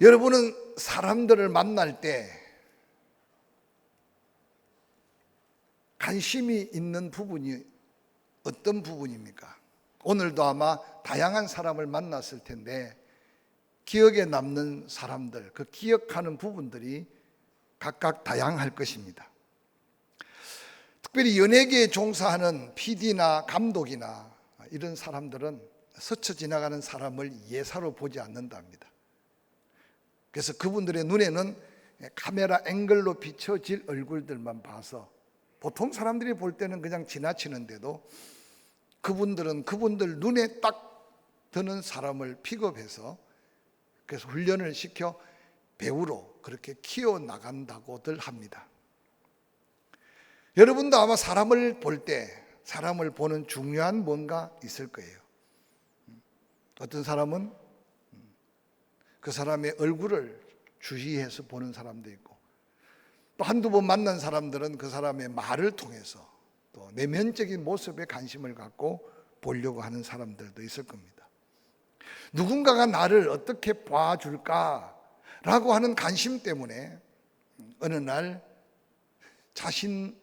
여러분은 사람들을 만날 때 관심이 있는 부분이 어떤 부분입니까? 오늘도 아마 다양한 사람을 만났을 텐데 기억에 남는 사람들, 그 기억하는 부분들이 각각 다양할 것입니다. 특별히 연예계에 종사하는 PD나 감독이나 이런 사람들은 스쳐 지나가는 사람을 예사로 보지 않는답니다. 그래서 그분들의 눈에는 카메라 앵글로 비춰질 얼굴들만 봐서 보통 사람들이 볼 때는 그냥 지나치는데도 그분들은 그분들 눈에 딱 드는 사람을 픽업해서 그래서 훈련을 시켜 배우로 그렇게 키워나간다고들 합니다. 여러분도 아마 사람을 볼 때 사람을 보는 중요한 뭔가 있을 거예요. 어떤 사람은 그 사람의 얼굴을 주의해서 보는 사람도 있고, 또 한두 번 만난 사람들은 그 사람의 말을 통해서 또 내면적인 모습에 관심을 갖고 보려고 하는 사람들도 있을 겁니다. 누군가가 나를 어떻게 봐줄까라고 하는 관심 때문에 어느 날 자신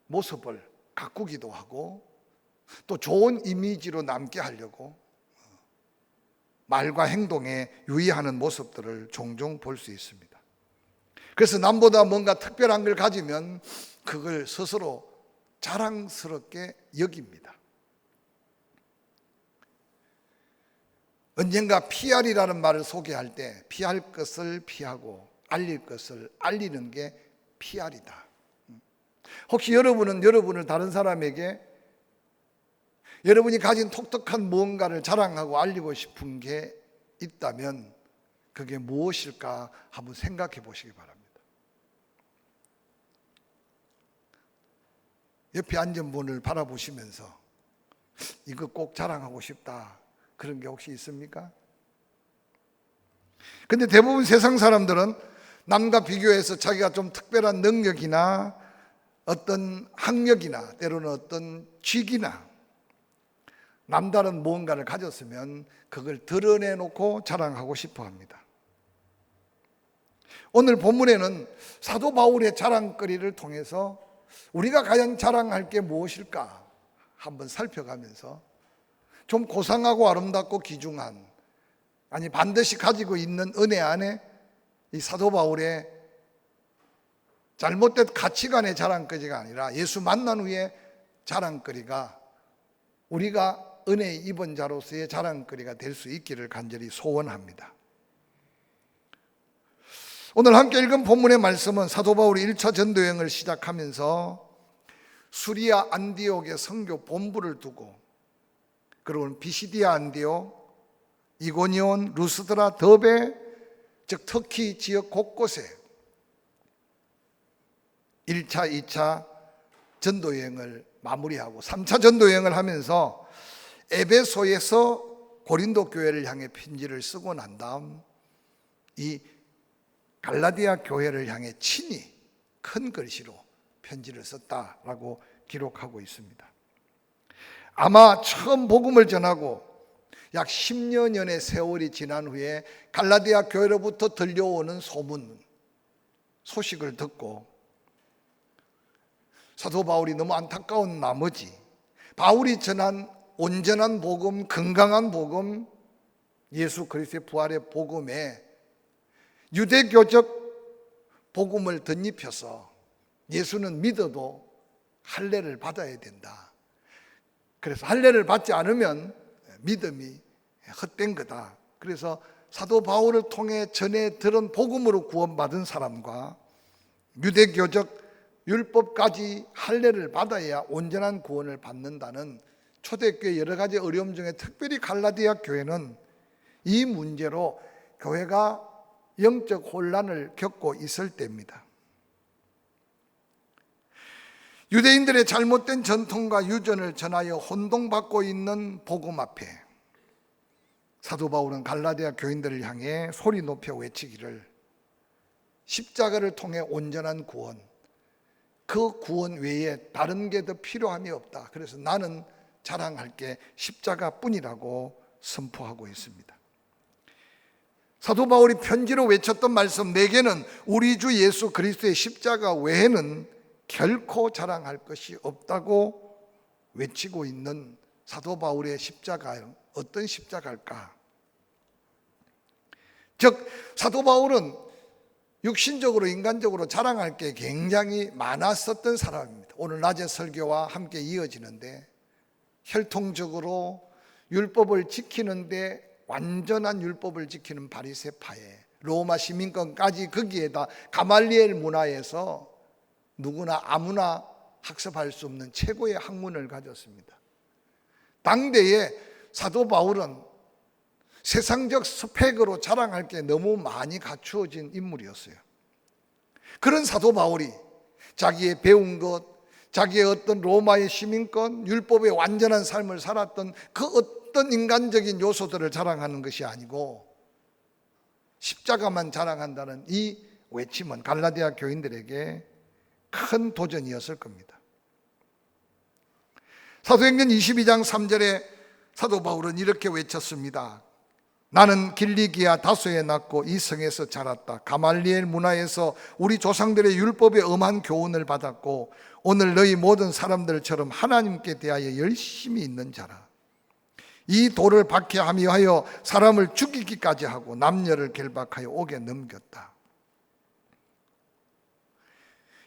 모습을 가꾸기도 하고 또 좋은 이미지로 남게 하려고 말과 행동에 유의하는 모습들을 종종 볼 수 있습니다. 그래서 남보다 뭔가 특별한 걸 가지면 그걸 스스로 자랑스럽게 여깁니다. 언젠가 PR이라는 말을 소개할 때 피할 것을 피하고 알릴 것을 알리는 게 PR이다. 혹시 여러분은 여러분을 다른 사람에게 여러분이 가진 독특한 무언가를 자랑하고 알리고 싶은 게 있다면 그게 무엇일까 한번 생각해 보시기 바랍니다. 옆에 앉은 분을 바라보시면서 이거 꼭 자랑하고 싶다 그런 게 혹시 있습니까? 근데 대부분 세상 사람들은 남과 비교해서 자기가 좀 특별한 능력이나 어떤 학력이나 때로는 어떤 직이나 남다른 무언가를 가졌으면 그걸 드러내놓고 자랑하고 싶어 합니다. 오늘 본문에는 사도 바울의 자랑거리를 통해서 우리가 과연 자랑할 게 무엇일까 한번 살펴가면서 좀 고상하고 아름답고 귀중한, 아니 반드시 가지고 있는 은혜 안에 이 사도 바울의 잘못된 가치관의 자랑거리가 아니라 예수 만난 후에 자랑거리가 우리가 은혜 입은 자로서의 자랑거리가 될 수 있기를 간절히 소원합니다. 오늘 함께 읽은 본문의 말씀은 사도 바울이 1차 전도여행을 시작하면서 수리아 안디옥의 선교 본부를 두고, 그리고 비시디아 안디옥, 이고니온, 루스드라, 더베, 즉 터키 지역 곳곳에 1차, 2차 전도여행을 마무리하고 3차 전도여행을 하면서 에베소에서 고린도 교회를 향해 편지를 쓰고 난 다음 이 갈라디아 교회를 향해 친히 큰 글씨로 편지를 썼다라고 기록하고 있습니다. 아마 처음 복음을 전하고 약 10여 년의 세월이 지난 후에 갈라디아 교회로부터 들려오는 소식을 듣고 사도 바울이 너무 안타까운 나머지 바울이 전한 온전한 복음, 건강한 복음, 예수 그리스도의 부활의 복음에 유대교적 복음을 덧입혀서 예수는 믿어도 할례를 받아야 된다. 그래서 할례를 받지 않으면 믿음이 헛된 거다. 그래서 사도 바울을 통해 전해 들은 복음으로 구원받은 사람과 유대교적 율법까지 할례를 받아야 온전한 구원을 받는다는 초대교회 여러 가지 어려움 중에 특별히 갈라디아 교회는 이 문제로 교회가 영적 혼란을 겪고 있을 때입니다. 유대인들의 잘못된 전통과 유전을 전하여 혼동받고 있는 복음 앞에 사도 바울은 갈라디아 교인들을 향해 소리 높여 외치기를 십자가를 통해 온전한 구원, 그 구원 외에 다른 게 더 필요함이 없다. 그래서 나는 자랑할 게 십자가뿐이라고 선포하고 있습니다. 사도 바울이 편지로 외쳤던 말씀, 내게는 우리 주 예수 그리스도의 십자가 외에는 결코 자랑할 것이 없다고 외치고 있는 사도 바울의 십자가는 어떤 십자가일까? 즉 사도 바울은 육신적으로 인간적으로 자랑할 게 굉장히 많았었던 사람입니다. 오늘 낮의 설교와 함께 이어지는데, 혈통적으로 율법을 지키는데 완전한 율법을 지키는 바리새파에 로마 시민권까지, 거기에다 가말리엘 문화에서 누구나 아무나 학습할 수 없는 최고의 학문을 가졌습니다. 당대에 사도 바울은 세상적 스펙으로 자랑할 게 너무 많이 갖추어진 인물이었어요. 그런 사도 바울이 자기의 배운 것, 자기의 어떤 로마의 시민권, 율법의 완전한 삶을 살았던 그 어떤 인간적인 요소들을 자랑하는 것이 아니고 십자가만 자랑한다는 이 외침은 갈라디아 교인들에게 큰 도전이었을 겁니다. 사도행전 22장 3절에 사도 바울은 이렇게 외쳤습니다. 나는 길리기아 다소에 낳고 이 성에서 자랐다. 가말리엘 문화에서 우리 조상들의 율법의 엄한 교훈을 받았고 오늘 너희 모든 사람들처럼 하나님께 대하여 열심히 있는 자라. 이 돌을 박해하며 하여 사람을 죽이기까지 하고 남녀를 결박하여 옥에 넘겼다.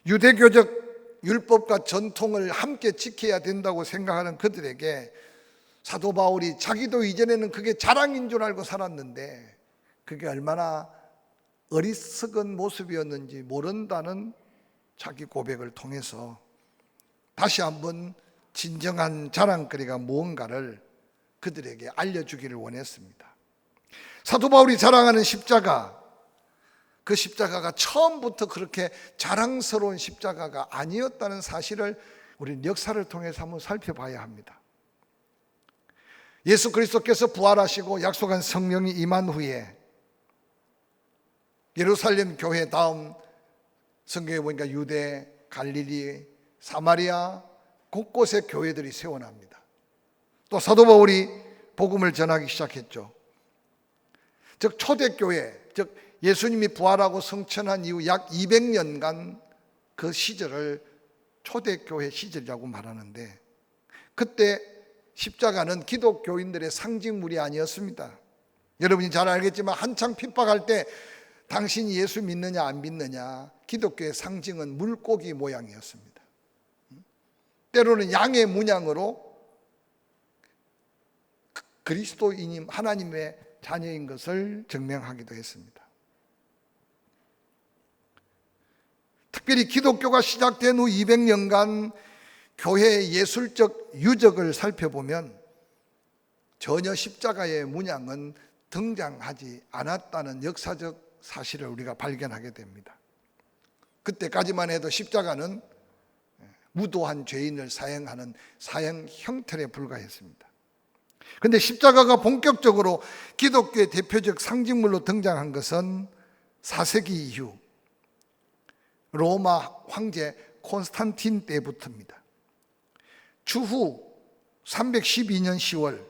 유대교적 율법과 전통을 함께 지켜야 된다고 생각하는 그들에게 사도 바울이 자기도 이전에는 그게 자랑인 줄 알고 살았는데 그게 얼마나 어리석은 모습이었는지 모른다는 자기 고백을 통해서 다시 한번 진정한 자랑거리가 무언가를 그들에게 알려주기를 원했습니다. 사도 바울이 자랑하는 십자가, 그 십자가가 처음부터 그렇게 자랑스러운 십자가가 아니었다는 사실을 우리는 역사를 통해서 한번 살펴봐야 합니다. 예수 그리스도께서 부활하시고 약속한 성령이 임한 후에 예루살렘 교회 다음 성경에 보니까 유대, 갈릴리, 사마리아 곳곳에 교회들이 세워납니다. 또 사도 바울이 복음을 전하기 시작했죠. 즉 초대교회, 즉 예수님이 부활하고 성천한 이후 약 200년간 그 시절을 초대교회 시절이라고 말하는데, 그때 십자가는 기독교인들의 상징물이 아니었습니다. 여러분이 잘 알겠지만 한창 핍박할 때 당신이 예수 믿느냐 안 믿느냐, 기독교의 상징은 물고기 모양이었습니다. 때로는 양의 문양으로 그리스도인임 하나님의 자녀인 것을 증명하기도 했습니다. 특별히 기독교가 시작된 후 200년간 교회의 예술적 유적을 살펴보면 전혀 십자가의 문양은 등장하지 않았다는 역사적 사실을 우리가 발견하게 됩니다. 그때까지만 해도 십자가는 무도한 죄인을 사형하는 사형 형틀에 불과했습니다. 그런데 십자가가 본격적으로 기독교의 대표적 상징물로 등장한 것은 4세기 이후 로마 황제 콘스탄틴 때부터입니다. 추후 312년 10월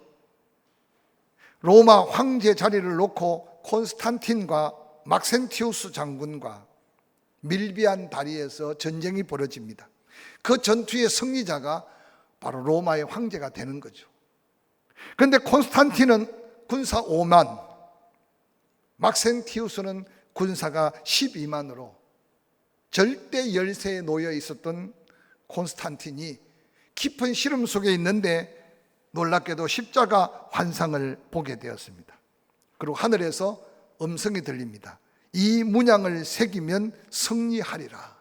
로마 황제 자리를 놓고 콘스탄틴과 막센티우스 장군과 밀비안 다리에서 전쟁이 벌어집니다. 그 전투의 승리자가 바로 로마의 황제가 되는 거죠. 그런데 콘스탄틴은 군사 5만, 막센티우스는 군사가 12만으로 절대 열세에 놓여 있었던 콘스탄틴이 깊은 시름 속에 있는데 놀랍게도 십자가 환상을 보게 되었습니다. 그리고 하늘에서 음성이 들립니다. 이 문양을 새기면 승리하리라.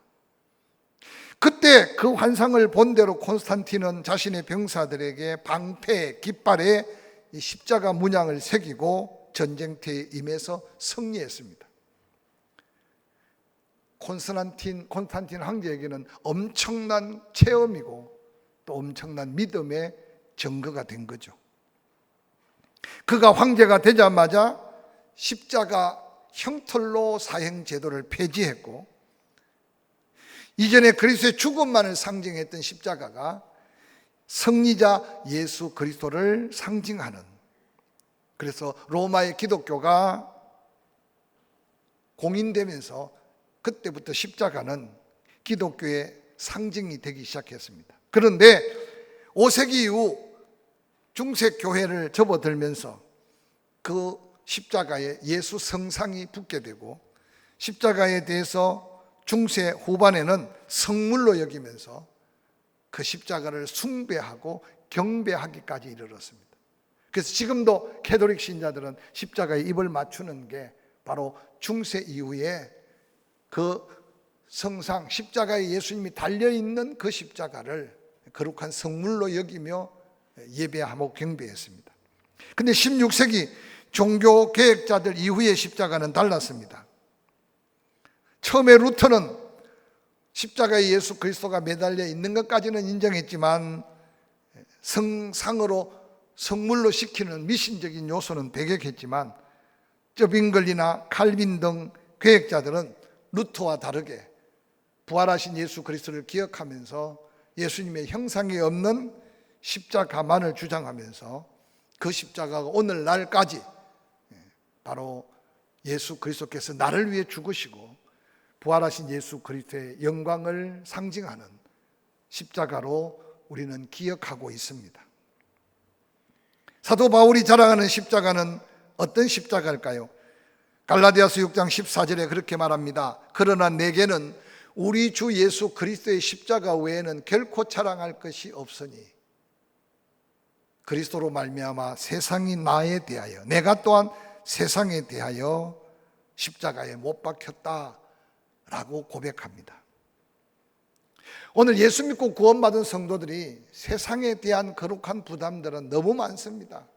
그때 그 환상을 본 대로 콘스탄틴은 자신의 병사들에게 방패, 깃발에 이 십자가 문양을 새기고 전쟁터에 임해서 승리했습니다. 콘스탄틴 황제에게는 엄청난 체험이고 또 엄청난 믿음의 증거가 된 거죠. 그가 황제가 되자마자 십자가 형틀로 사형 제도를 폐지했고, 이전에 그리스도의 죽음만을 상징했던 십자가가 승리자 예수 그리스도를 상징하는, 그래서 로마의 기독교가 공인되면서 그때부터 십자가는 기독교의 상징이 되기 시작했습니다. 그런데 5세기 이후 중세 교회를 접어들면서 그 십자가에 예수 성상이 붙게 되고 십자가에 대해서 중세 후반에는 성물로 여기면서 그 십자가를 숭배하고 경배하기까지 이르렀습니다. 그래서 지금도 캐톨릭 신자들은 십자가에 입을 맞추는 게 바로 중세 이후에 그 성상, 십자가에 예수님이 달려있는 그 십자가를 거룩한 성물로 여기며 예배하고 경배했습니다. 그런데 16세기 종교 개혁자들 이후의 십자가는 달랐습니다. 처음에 루터는 십자가에 예수 그리스도가 매달려 있는 것까지는 인정했지만 성상으로 성물로 시키는 미신적인 요소는 배격했지만 쩌빙글리나 칼빈 등 개혁자들은 루터와 다르게 부활하신 예수 그리스도를 기억하면서 예수님의 형상이 없는 십자가만을 주장하면서 그 십자가가 오늘날까지 바로 예수 그리스도께서 나를 위해 죽으시고 부활하신 예수 그리스도의 영광을 상징하는 십자가로 우리는 기억하고 있습니다. 사도 바울이 자랑하는 십자가는 어떤 십자가일까요? 갈라디아서 6장 14절에 그렇게 말합니다. 그러나 내게는 우리 주 예수 그리스도의 십자가 외에는 결코 자랑할 것이 없으니 그리스도로 말미암아 세상이 나에 대하여 내가 또한 세상에 대하여 십자가에 못 박혔다라고 고백합니다. 오늘 예수 믿고 구원받은 성도들이 세상에 대한 거룩한 부담들은 너무 많습니다.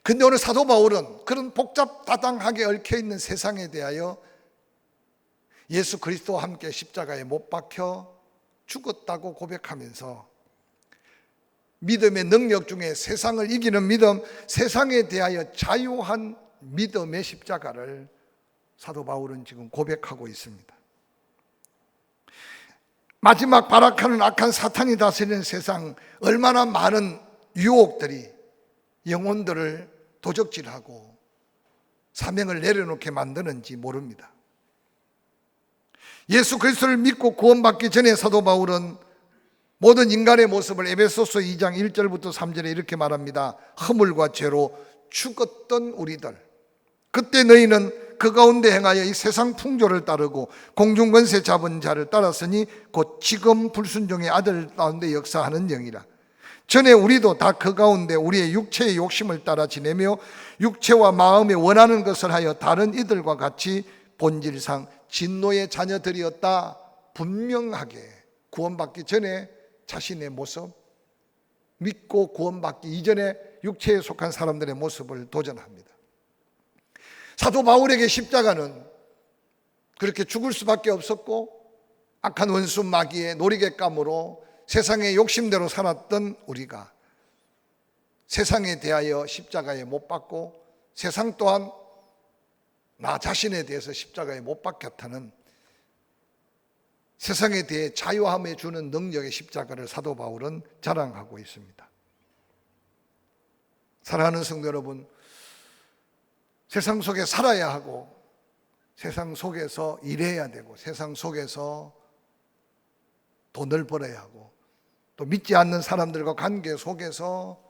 근데 오늘 사도 바울은 그런 복잡다당하게 얽혀있는 세상에 대하여 예수 그리스도와 함께 십자가에 못 박혀 죽었다고 고백하면서 믿음의 능력 중에 세상을 이기는 믿음, 세상에 대하여 자유한 믿음의 십자가를 사도 바울은 지금 고백하고 있습니다. 마지막 발악하는 악한 사탄이 다스리는 세상, 얼마나 많은 유혹들이 영혼들을 도적질하고 사명을 내려놓게 만드는지 모릅니다. 예수 그리스도를 믿고 구원받기 전에 사도 바울은 모든 인간의 모습을 에베소서 2장 1절부터 3절에 이렇게 말합니다. 허물과 죄로 죽었던 우리들, 그때 너희는 그 가운데 행하여 이 세상 풍조를 따르고 공중 권세 잡은 자를 따랐으니 곧 지금 불순종의 아들 가운데 역사하는 영이라. 전에 우리도 다 그 가운데 우리의 육체의 욕심을 따라 지내며 육체와 마음에 원하는 것을 하여 다른 이들과 같이 본질상 진노의 자녀들이었다. 분명하게 구원받기 전에 자신의 모습, 믿고 구원받기 이전에 육체에 속한 사람들의 모습을 도전합니다. 사도 바울에게 십자가는 그렇게 죽을 수밖에 없었고 악한 원수 마귀의 놀이객감으로 세상의 욕심대로 살았던 우리가 세상에 대하여 십자가에 못 박고 세상 또한 나 자신에 대해서 십자가에 못 박혔다는 세상에 대해 자유함에 주는 능력의 십자가를 사도 바울은 자랑하고 있습니다. 사랑하는 성도 여러분, 세상 속에 살아야 하고 세상 속에서 일해야 되고 세상 속에서 돈을 벌어야 하고 또 믿지 않는 사람들과 관계 속에서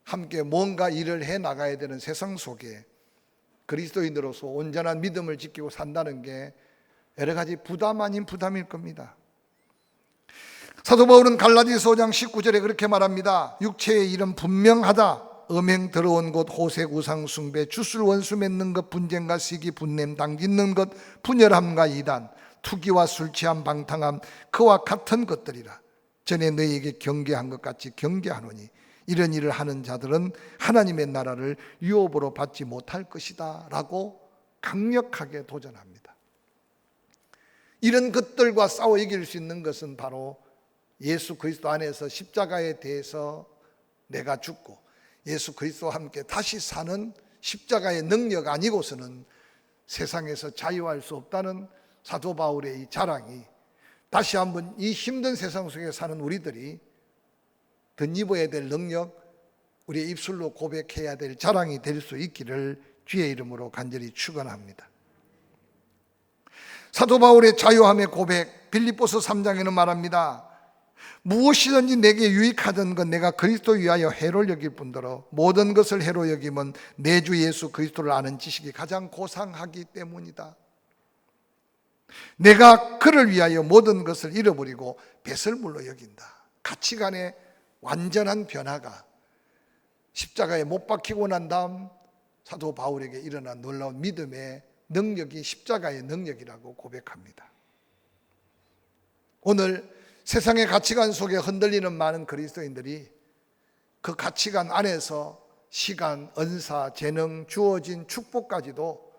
함께 뭔가 일을 해 나가야 되는 세상 속에 그리스도인으로서 온전한 믿음을 지키고 산다는 게 여러 가지 부담 아닌 부담일 겁니다. 사도 바울은 갈라디아서 5장 19절에 그렇게 말합니다. 육체의 일은 분명하다. 음행 더러운 것, 호색, 우상 숭배, 주술 원수 맺는 것, 분쟁과 시기, 분냄, 당짓는 것, 분열함과 이단, 투기와 술 취함, 방탕함, 그와 같은 것들이라. 전에 너희에게 경계한 것 같이 경계하노니 이런 일을 하는 자들은 하나님의 나라를 유업으로 받지 못할 것이다 라고 강력하게 도전합니다. 이런 것들과 싸워 이길 수 있는 것은 바로 예수 그리스도 안에서 십자가에 대해서 내가 죽고 예수 그리스도와 함께 다시 사는 십자가의 능력 아니고서는 세상에서 자유할 수 없다는 사도 바울의 이 자랑이 다시 한번 이 힘든 세상 속에 사는 우리들이 덧입어야 될 능력, 우리의 입술로 고백해야 될 자랑이 될 수 있기를 주의 이름으로 간절히 축원합니다. 사도 바울의 자유함의 고백, 빌립보서 3장에는 말합니다. 무엇이든지 내게 유익하던 건 내가 그리스도 위하여 해로 여길 뿐더러 모든 것을 해로 여기면 내 주 예수 그리스도를 아는 지식이 가장 고상하기 때문이다. 내가 그를 위하여 모든 것을 잃어버리고 배설물로 여긴다. 가치관의 완전한 변화가 십자가에 못 박히고 난 다음 사도 바울에게 일어난 놀라운 믿음의 능력이 십자가의 능력이라고 고백합니다. 오늘 세상의 가치관 속에 흔들리는 많은 그리스도인들이 그 가치관 안에서 시간, 은사, 재능, 주어진 축복까지도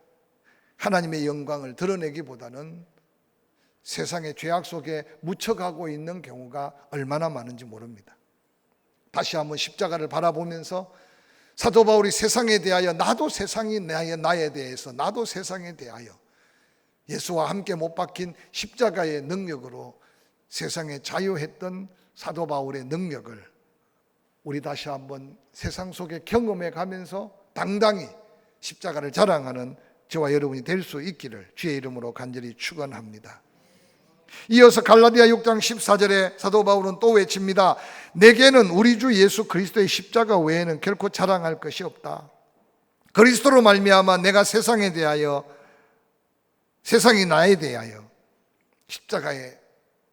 하나님의 영광을 드러내기보다는 세상의 죄악 속에 묻혀가고 있는 경우가 얼마나 많은지 모릅니다. 다시 한번 십자가를 바라보면서 사도 바울이 세상에 대하여 나도 세상이 나에 대해서 나도 세상에 대하여 예수와 함께 못 박힌 십자가의 능력으로 세상에 자유했던 사도 바울의 능력을 우리 다시 한번 세상 속에 경험해 가면서 당당히 십자가를 자랑하는 저와 여러분이 될 수 있기를 주의 이름으로 간절히 축원합니다. 이어서 갈라디아 6장 14절에 사도 바울은 또 외칩니다. 내게는 우리 주 예수 그리스도의 십자가 외에는 결코 자랑할 것이 없다. 그리스도로 말미암아 내가 세상에 대하여 세상이 나에 대하여 십자가에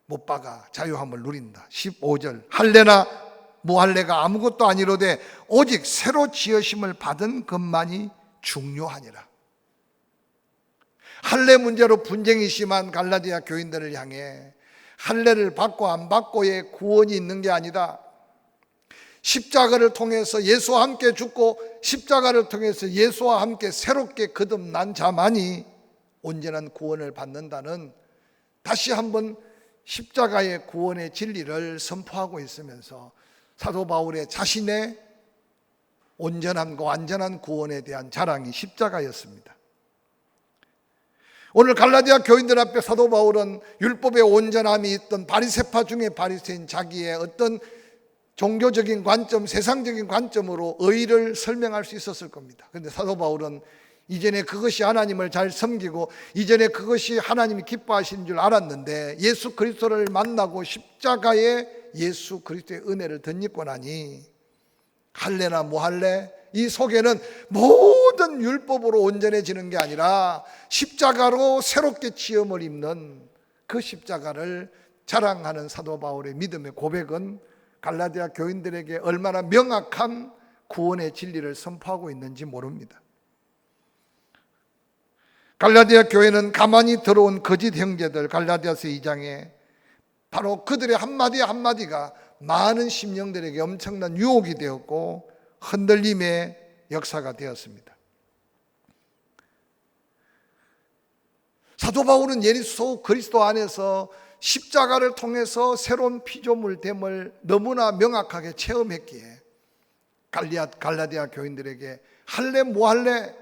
못 박아 자유함을 누린다. 15절 할례나 무할례가 아무것도 아니로되 오직 새로 지으심을 받은 것만이 중요하니라. 할례 문제로 분쟁이 심한 갈라디아 교인들을 향해 할례를 받고 안 받고의 구원이 있는 게 아니다. 십자가를 통해서 예수와 함께 죽고 십자가를 통해서 예수와 함께 새롭게 거듭난 자만이 온전한 구원을 받는다는 다시 한번 십자가의 구원의 진리를 선포하고 있으면서 사도 바울의 자신의 온전함과 완전한 구원에 대한 자랑이 십자가였습니다. 오늘 갈라디아 교인들 앞에 사도 바울은 율법의 온전함이 있던 바리새파 중에 바리새인 자기의 어떤 종교적인 관점, 세상적인 관점으로 의를 설명할 수 있었을 겁니다. 그런데 사도 바울은 이전에 그것이 하나님을 잘 섬기고 이전에 그것이 하나님이 기뻐하시는 줄 알았는데 예수 그리스도를 만나고 십자가에 예수 그리스도의 은혜를 덧입고 나니 할례나 무할례 이 속에는 모든 율법으로 온전해지는 게 아니라 십자가로 새롭게 지음을 입는 그 십자가를 자랑하는 사도 바울의 믿음의 고백은 갈라디아 교인들에게 얼마나 명확한 구원의 진리를 선포하고 있는지 모릅니다. 갈라디아 교회는 가만히 들어온 거짓 형제들 갈라디아서 2장에 바로 그들의 한마디 한마디가 많은 심령들에게 엄청난 유혹이 되었고 흔들림의 역사가 되었습니다. 사도 바울은 예수 그리스도 안에서 십자가를 통해서 새로운 피조물됨을 너무나 명확하게 체험했기에 갈라디아 교인들에게 할례 무할례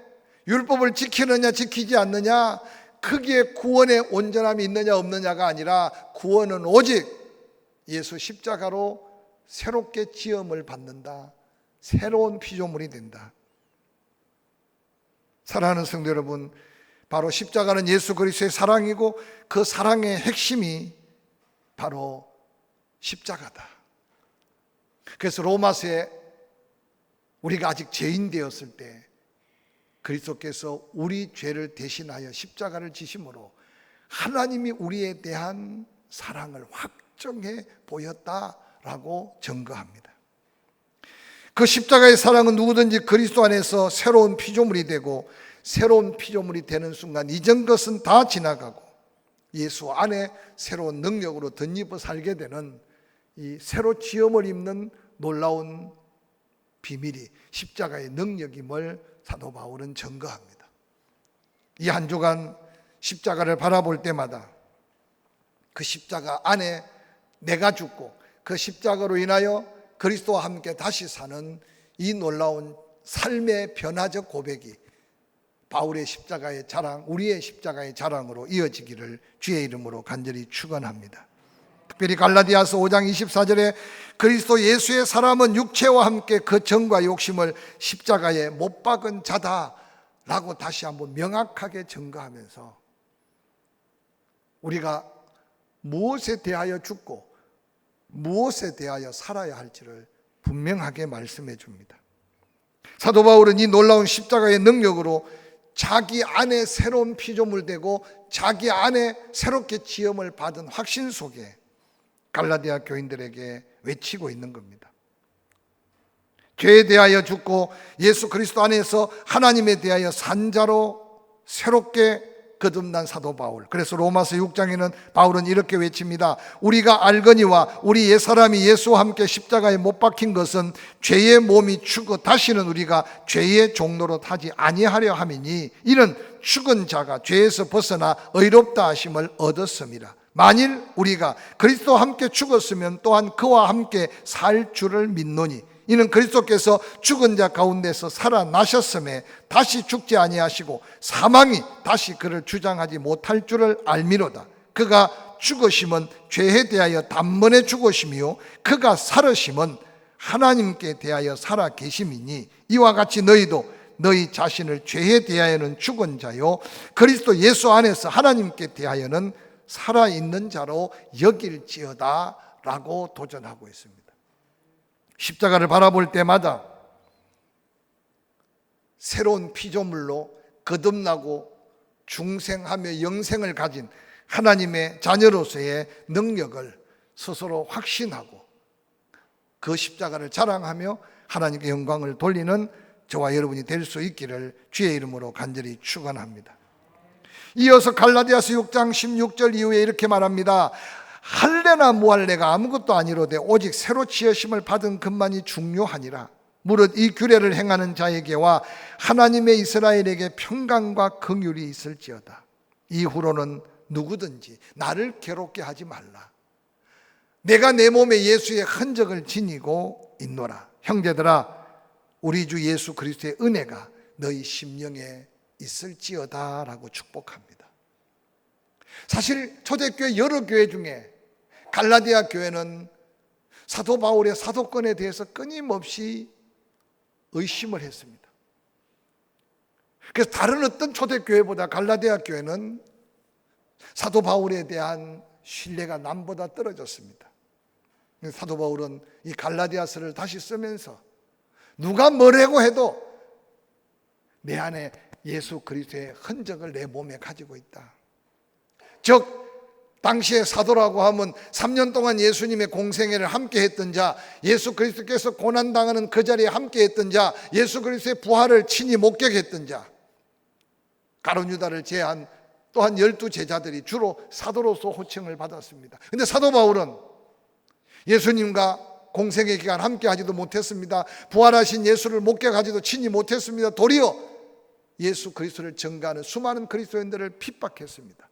율법을 지키느냐 지키지 않느냐 크기에 구원의 온전함이 있느냐 없느냐가 아니라 구원은 오직 예수 십자가로 새롭게 지음을 받는다. 새로운 피조물이 된다. 사랑하는 성도 여러분, 바로 십자가는 예수 그리스도의 사랑이고 그 사랑의 핵심이 바로 십자가다. 그래서 로마서에 우리가 아직 죄인 되었을 때 그리스도께서 우리 죄를 대신하여 십자가를 지심으로 하나님이 우리에 대한 사랑을 확정해 보였다라고 증거합니다. 그 십자가의 사랑은 누구든지 그리스도 안에서 새로운 피조물이 되고 새로운 피조물이 되는 순간 이전 것은 다 지나가고 예수 안에 새로운 능력으로 덧입어 살게 되는 이 새로 지음을 입는 놀라운 비밀이 십자가의 능력임을 사도 바울은 증거합니다. 이 한 주간 십자가를 바라볼 때마다 그 십자가 안에 내가 죽고 그 십자가로 인하여 그리스도와 함께 다시 사는 이 놀라운 삶의 변화적 고백이 바울의 십자가의 자랑, 우리의 십자가의 자랑으로 이어지기를 주의 이름으로 간절히 축원합니다. 특별히 갈라디아서 5장 24절에 그리스도 예수의 사람은 육체와 함께 그 정과 욕심을 십자가에 못 박은 자다라고 다시 한번 명확하게 증거하면서 우리가 무엇에 대하여 죽고 무엇에 대하여 살아야 할지를 분명하게 말씀해 줍니다. 사도 바울은 이 놀라운 십자가의 능력으로 자기 안에 새로운 피조물 되고 자기 안에 새롭게 지음을 받은 확신 속에 갈라디아 교인들에게 외치고 있는 겁니다. 죄에 대하여 죽고 예수 그리스도 안에서 하나님에 대하여 산 자로 새롭게 거듭난 사도 바울. 그래서 로마서 6장에는 바울은 이렇게 외칩니다. 우리가 알거니와 우리 옛사람이 예수와 함께 십자가에 못 박힌 것은 죄의 몸이 죽어 다시는 우리가 죄의 종로로 타지 아니하려 함이니 이는 죽은 자가 죄에서 벗어나 의롭다 하심을 얻었습니다. 만일 우리가 그리스도와 함께 죽었으면 또한 그와 함께 살 줄을 믿노니 이는 그리스도께서 죽은 자 가운데서 살아나셨음에 다시 죽지 아니하시고 사망이 다시 그를 주장하지 못할 줄을 알미로다. 그가 죽으심은 죄에 대하여 단번에 죽으심이요 그가 살으심은 하나님께 대하여 살아 계심이니 이와 같이 너희도 너희 자신을 죄에 대하여는 죽은 자요 그리스도 예수 안에서 하나님께 대하여는 살아있는 자로 여길지어다 라고 도전하고 있습니다. 십자가를 바라볼 때마다 새로운 피조물로 거듭나고 중생하며 영생을 가진 하나님의 자녀로서의 능력을 스스로 확신하고 그 십자가를 자랑하며 하나님께 영광을 돌리는 저와 여러분이 될 수 있기를 주의 이름으로 간절히 축원합니다. 이어서 갈라디아서 6장 16절 이후에 이렇게 말합니다. 할례나 무할례가 아무것도 아니로되 오직 새로 지으심을 받은 것만이 중요하니라. 무릇 이 규례를 행하는 자에게와 하나님의 이스라엘에게 평강과 긍휼이 있을지어다. 이후로는 누구든지 나를 괴롭게 하지 말라. 내가 내 몸에 예수의 흔적을 지니고 있노라. 형제들아 우리 주 예수 그리스도의 은혜가 너희 심령에 있을지어다 라고 축복합니다. 사실 초대교회 여러 교회 중에 갈라디아 교회는 사도 바울의 사도권에 대해서 끊임없이 의심을 했습니다. 그래서 다른 어떤 초대교회보다 갈라디아 교회는 사도 바울에 대한 신뢰가 남보다 떨어졌습니다. 사도 바울은 이 갈라디아서를 다시 쓰면서 누가 뭐라고 해도 내 안에 예수 그리스도의 흔적을 내 몸에 가지고 있다. 즉 당시에 사도라고 하면 3년 동안 예수님의 공생애를 함께 했던 자, 예수 그리스도께서 고난당하는 그 자리에 함께 했던 자, 예수 그리스도의 부활을 친히 목격했던 자, 가룟 유다를 제한 또한 12제자들이 주로 사도로서 호칭을 받았습니다. 그런데 사도 바울은 예수님과 공생애 기간 함께 하지도 못했습니다. 부활하신 예수를 목격하지도 친히 못했습니다. 도리어 예수 그리스도를 증거하는 수많은 그리스도인들을 핍박했습니다.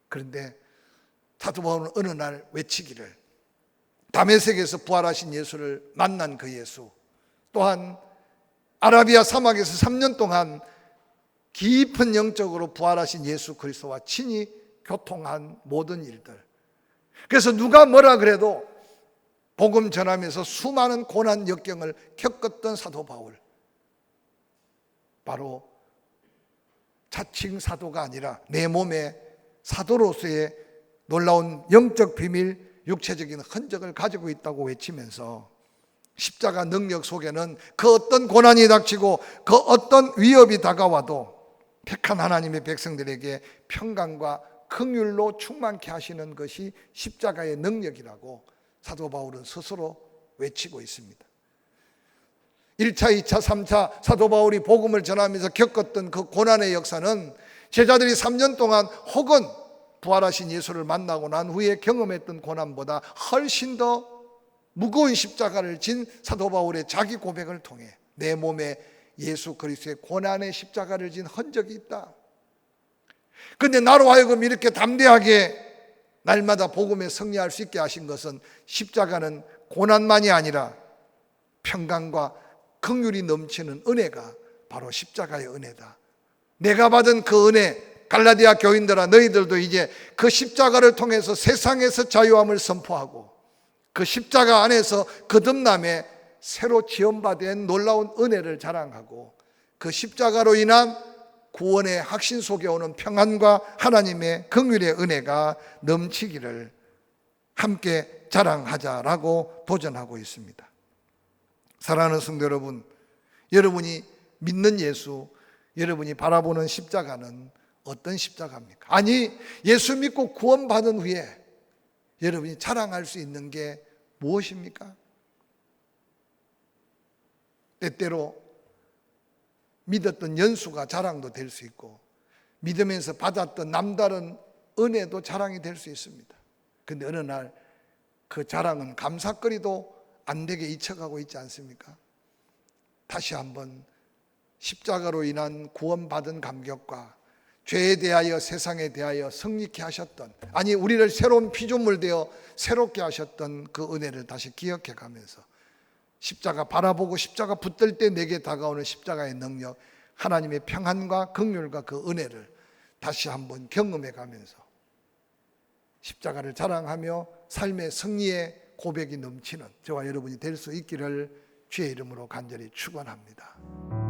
그런데 사도 바울은 어느 날 외치기를 다메섹에서 부활하신 예수를 만난 그 예수, 또한 아라비아 사막에서 3년 동안 깊은 영적으로 부활하신 예수 그리스도와 친히 교통한 모든 일들, 그래서 누가 뭐라 그래도 복음 전하면서 수많은 고난 역경을 겪었던 사도 바울, 바로 자칭 사도가 아니라 내 몸에 사도로서의 놀라운 영적 비밀, 육체적인 흔적을 가지고 있다고 외치면서 십자가 능력 속에는 그 어떤 고난이 닥치고 그 어떤 위협이 다가와도 택한 하나님의 백성들에게 평강과 긍휼로 충만케 하시는 것이 십자가의 능력이라고 사도 바울은 스스로 외치고 있습니다. 1차, 2차, 3차 사도 바울이 복음을 전하면서 겪었던 그 고난의 역사는 제자들이 3년 동안 혹은 부활하신 예수를 만나고 난 후에 경험했던 고난보다 훨씬 더 무거운 십자가를 진 사도 바울의 자기 고백을 통해 내 몸에 예수 그리스도의 고난의 십자가를 진 흔적이 있다. 그런데 나로 하여금 이렇게 담대하게 날마다 복음에 승리할 수 있게 하신 것은 십자가는 고난만이 아니라 평강과 긍휼이 넘치는 은혜가 바로 십자가의 은혜다. 내가 받은 그 은혜, 갈라디아 교인들아 너희들도 이제 그 십자가를 통해서 세상에서 자유함을 선포하고 그 십자가 안에서 거듭남에 새로 지원받은 놀라운 은혜를 자랑하고 그 십자가로 인한 구원의 확신 속에 오는 평안과 하나님의 긍휼의 은혜가 넘치기를 함께 자랑하자라고 도전하고 있습니다. 사랑하는 성도 여러분, 여러분이 믿는 예수, 여러분이 바라보는 십자가는 어떤 십자가입니까? 아니, 예수 믿고 구원받은 후에 여러분이 자랑할 수 있는 게 무엇입니까? 때때로 믿었던 연수가 자랑도 될 수 있고, 믿으면서 받았던 남다른 은혜도 자랑이 될 수 있습니다. 그런데 어느 날 그 자랑은 감사거리도 안 되게 잊혀가고 있지 않습니까? 다시 한번 십자가로 인한 구원받은 감격과 죄에 대하여 세상에 대하여 성립케 하셨던, 아니 우리를 새로운 피조물 되어 새롭게 하셨던 그 은혜를 다시 기억해 가면서 십자가 바라보고 십자가 붙들 때 내게 다가오는 십자가의 능력, 하나님의 평안과 긍휼과 그 은혜를 다시 한번 경험해 가면서 십자가를 자랑하며 삶의 승리의 고백이 넘치는 저와 여러분이 될 수 있기를 주의 이름으로 간절히 축원합니다.